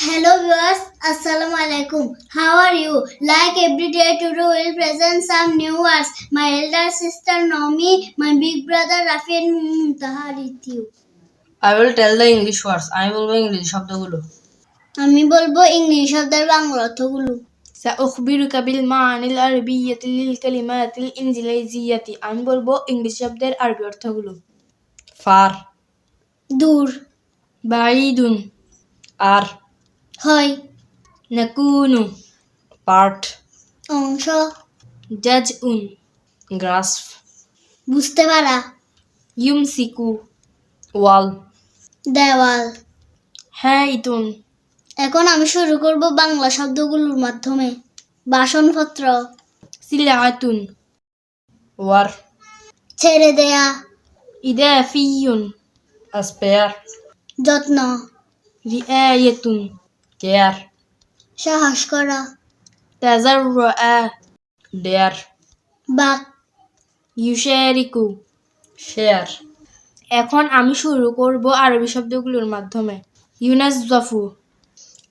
Hello viewers, Assalamu alaikum. How are you? Like every day today will present some new words. My elder sister Nomi, my big brother Rafi and Muntaha with you. I will tell the English words. আমি বলবো ইংরেজি শব্দগুলো। আমি বলবো English শব্দের বাংলা অর্থগুলো। سأخبرك بالمعاني العربية للكلمات الإنجليزية আমি বলবো ইংলিশ শব্দের আরবি অর্থগুলো। ফার, দূর, بعيد আর, হয়, نكون পার্ট, অংশ, جزء গ্রাস্প, বুঝতে পারা, يمسك ওয়াল, দেওয়াল। حائط এখন আমি শুরু করব বাংলা শব্দগুলোর মাধ্যমে। বাসনপত্র, سلعة ওয়ার, ছেড়ে দেয়া, إضافي স্পেয়ার, যত্ন, رعاية কেয়ার, সাহস করা, تزرع ডেয়ার, বাক, يشارك শেয়ার, এখন আমি শুরু করব আরবি শব্দগুলোর মাধ্যমে। ইউনাজ্জাফু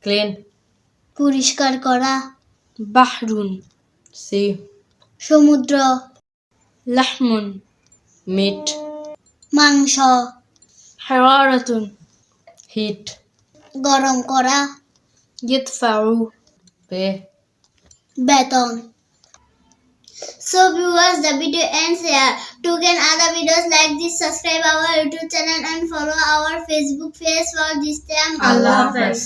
ক্লিন, পরিষ্কার করা, বাহরুন সি, সমুদ্র, লাহমুন মিট, মাংস, হারারাতুন হিট, গরম করা, ইদফাউ পে। বেতন। So viewers, the video ends here. To get other videos like this, subscribe our YouTube channel and follow our Facebook page for this time. আল্লাহ হাফেজ।